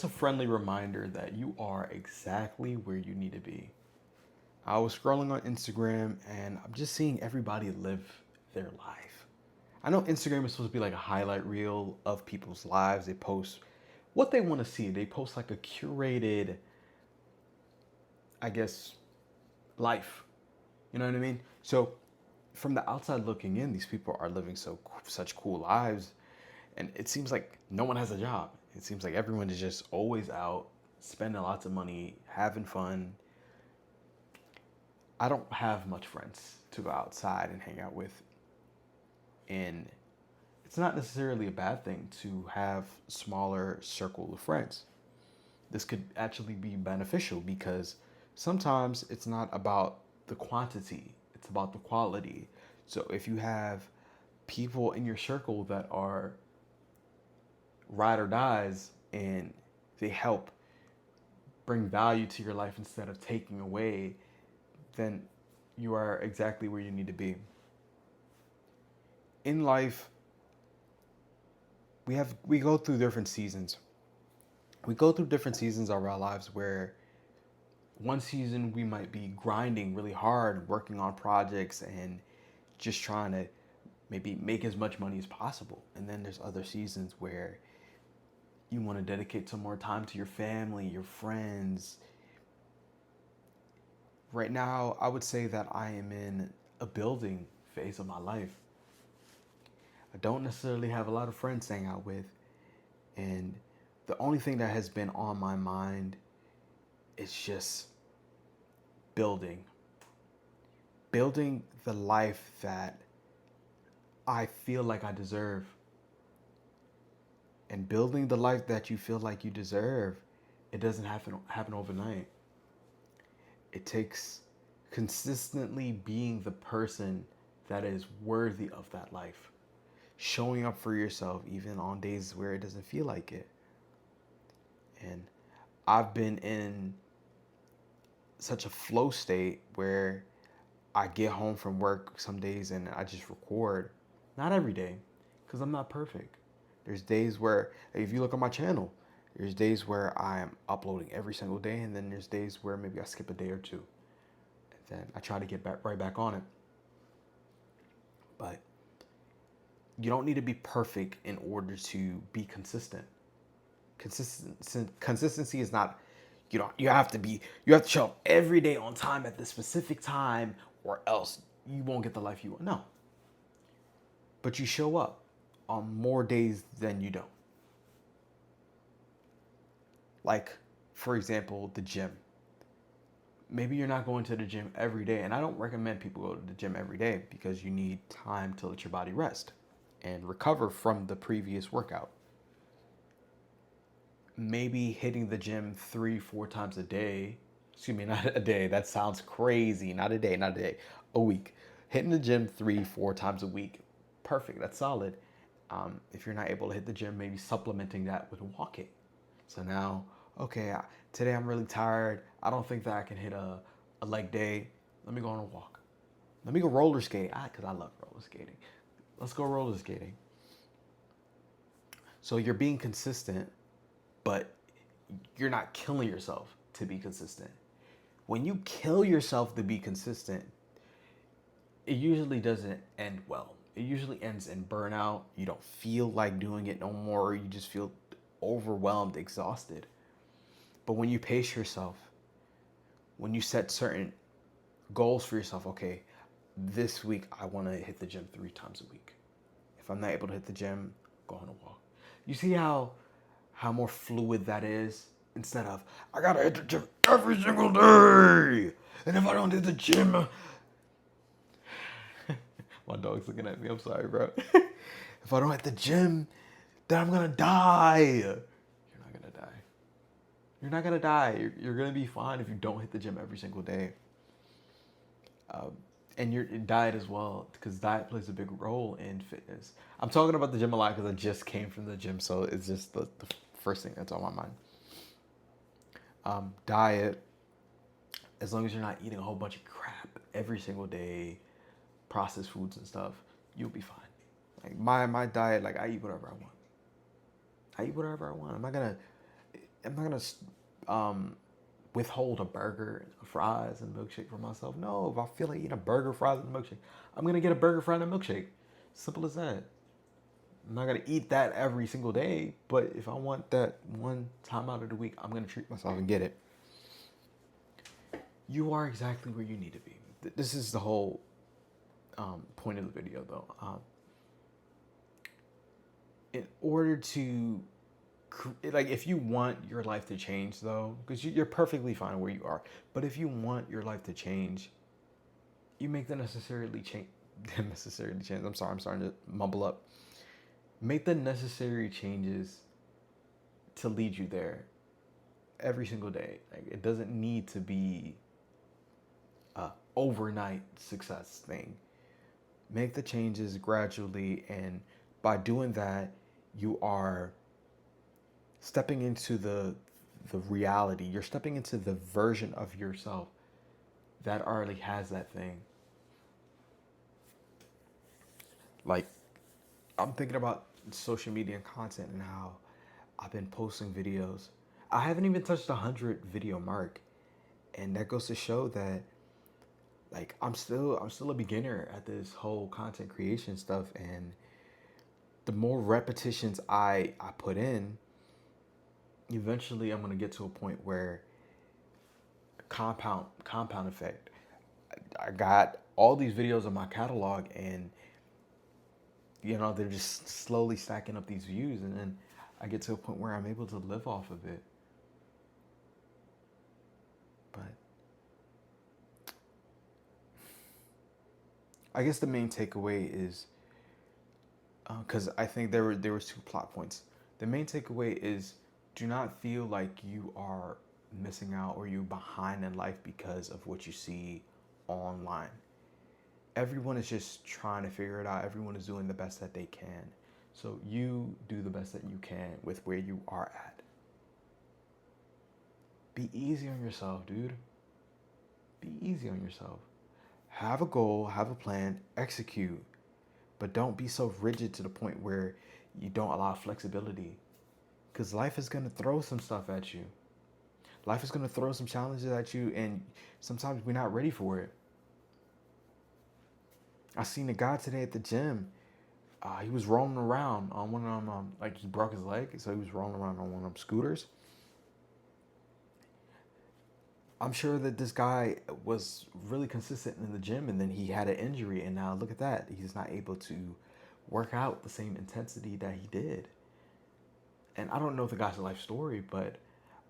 It's a friendly reminder that you are exactly where you need to be. I was scrolling on Instagram and I'm just seeing everybody live their life. I know Instagram is supposed to be like a highlight reel of people's lives. They post what they want to see. They post like a curated, I guess, life. You know what I mean? So from the outside looking in, these people are living such cool lives, and it seems like no one has a job. It seems like everyone is just always out, spending lots of money, having fun. I don't have much friends to go outside and hang out with, and it's not necessarily a bad thing to have a smaller circle of friends. This could actually be beneficial because sometimes it's not about the quantity, it's about the quality. So if you have people in your circle that are ride or dies and they help bring value to your life instead of taking away, then you are exactly where you need to be. In life, we go through different seasons. We go through different seasons of our lives where one season we might be grinding really hard, working on projects and just trying to maybe make as much money as possible. And then there's other seasons where you want to dedicate some more time to your family, your friends. Right now, I would say that I am in a building phase of my life. I don't necessarily have a lot of friends to hang out with, and the only thing that has been on my mind is just building. Building the life that I feel like I deserve. And building the life that you feel like you deserve, it doesn't happen overnight. It takes consistently being the person that is worthy of that life. Showing up for yourself even on days where it doesn't feel like it. And I've been in such a flow state where I get home from work some days and I just record. Not every day, because I'm not perfect. There's days where, if you look on my channel, there's days where I am uploading every single day, and then there's days where maybe I skip a day or two. And then I try to get right back on it. But you don't need to be perfect in order to be consistent. Consistency is not, you have to show up every day on time at this specific time, or else you won't get the life you want. No, but you show up on more days than you don't. Like, for example, the gym. Maybe you're not going to the gym every day, and I don't recommend people go to the gym every day because you need time to let your body rest and recover from the previous workout. Maybe hitting the gym 3, 4 times a day. Excuse me, not a day. That sounds crazy. Not a day, not a day. A week. Hitting the gym 3, 4 times a week. Perfect. That's solid. If you're not able to hit the gym, maybe supplementing that with walking. So now, okay, today I'm really tired. I don't think that I can hit a leg day. Let me go on a walk. Let me go roller skate. Because I love roller skating. Let's go roller skating. So you're being consistent, but you're not killing yourself to be consistent. When you kill yourself to be consistent, it usually doesn't end well. It usually ends in burnout. You don't feel like doing it no more. You just feel overwhelmed, exhausted. But when you pace yourself, when you set certain goals for yourself, okay, this week I want to hit the gym 3 times a week. If I'm not able to hit the gym, go on a walk. You see how more fluid that is? Instead of, I gotta hit the gym every single day. And if I don't hit the gym, my dog's looking at me. I'm sorry, bro. If I don't hit the gym, then I'm gonna die. You're not gonna die. You're not gonna die. You're gonna be fine if you don't hit the gym every single day. And your diet as well, because diet plays a big role in fitness. I'm talking about the gym a lot because I just came from the gym, so it's just the first thing that's on my mind. Diet, as long as you're not eating a whole bunch of crap every single day, processed foods and stuff, you'll be fine. Like my diet, like I eat whatever I want. I eat whatever I want. I'm not gonna. I'm not gonna withhold a burger, fries, and a milkshake for myself. No, if I feel like eating a burger, fries, and a milkshake, I'm gonna get a burger, fries, and a milkshake. Simple as that. I'm not gonna eat that every single day, but if I want that one time out of the week, I'm gonna treat myself and get it. You are exactly where you need to be. This is the whole point of the video, though. In order to, like, if you want your life to change, though, because you're perfectly fine where you are, but if you want your life to change, you make the necessarily change. Necessarily change. I'm sorry. I'm starting to mumble up. Make the necessary changes to lead you there every single day. Like, it doesn't need to be a overnight success thing. Make the changes gradually, and by doing that, you are stepping into the reality. You're stepping into the version of yourself that already has that thing. Like, I'm thinking about social media and content and how I've been posting videos. I haven't even touched the 100 video mark, and that goes to show that, like, I'm still a beginner at this whole content creation stuff, and the more repetitions I put in, eventually I'm gonna get to a point where compound effect. I got all these videos in my catalog, and they're just slowly stacking up these views, and then I get to a point where I'm able to live off of it. But I guess the main takeaway is, because I think there was two plot points. The main takeaway is, do not feel like you are missing out or you're behind in life because of what you see online. Everyone is just trying to figure it out. Everyone is doing the best that they can. So you do the best that you can with where you are at. Be easy on yourself, dude. Be easy on yourself. Have a goal, have a plan, execute. But don't be so rigid to the point where you don't allow flexibility. Because life is going to throw some stuff at you. Life is going to throw some challenges at you, and sometimes we're not ready for it. I seen a guy today at the gym. He was rolling around on one of them, like, he broke his leg, so he was rolling around on one of them scooters. I'm sure that this guy was really consistent in the gym, and then he had an injury, and now look at that. He's not able to work out the same intensity that he did. And I don't know the guy's life story, but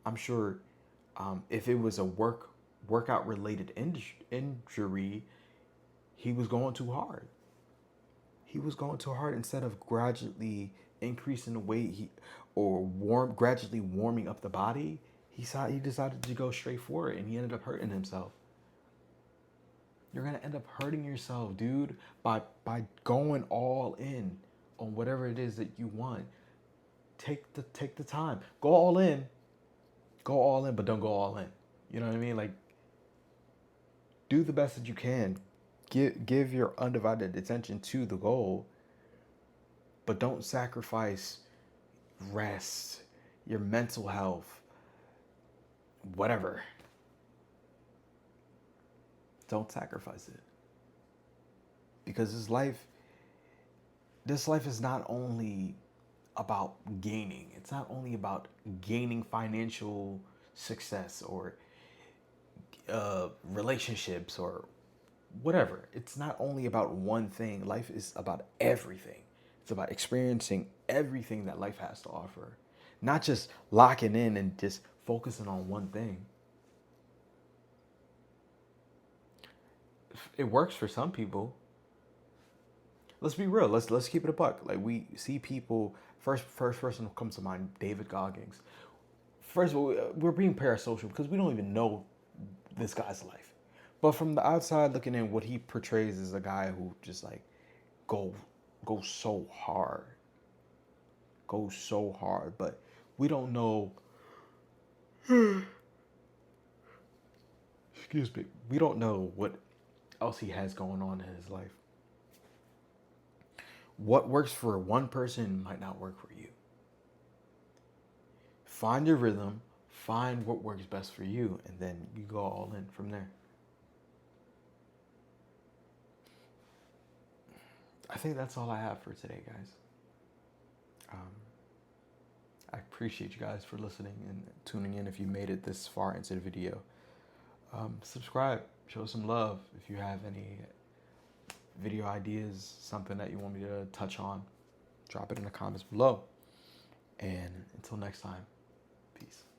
I'm sure if it was a workout related injury, he was going too hard. He was going too hard instead of gradually increasing the weight gradually warming up the body. He decided to go straight for it, and he ended up hurting himself. You're gonna end up hurting yourself, dude, by going all in on whatever it is that you want. Take the time. Go all in. Go all in, but don't go all in. You know what I mean? Like, do the best that you can. Give your undivided attention to the goal, but don't sacrifice rest, your mental health, whatever. Don't sacrifice it. Because this life is not only about gaining. It's not only about gaining financial success or relationships or whatever. It's not only about one thing. Life is about everything. It's about experiencing everything that life has to offer. Not just locking in and just focusing on one thing. It works for some people. Let's be real. Let's keep it a buck. Like, we see people. First person who comes to mind, David Goggins. First of all, we're being parasocial because we don't even know this guy's life. But from the outside looking in, what he portrays is a guy who just, like, goes so hard. Goes so hard. But we don't know. Excuse me. We don't know what else he has going on in his life. What works for one person might not work for you. Find your rhythm, find what works best for you, and then you go all in from there. I think that's all I have for today, guys. I appreciate you guys for listening and tuning in. If you made it this far into the video, subscribe, show some love. If you have any video ideas, something that you want me to touch on, drop it in the comments below. And until next time, peace.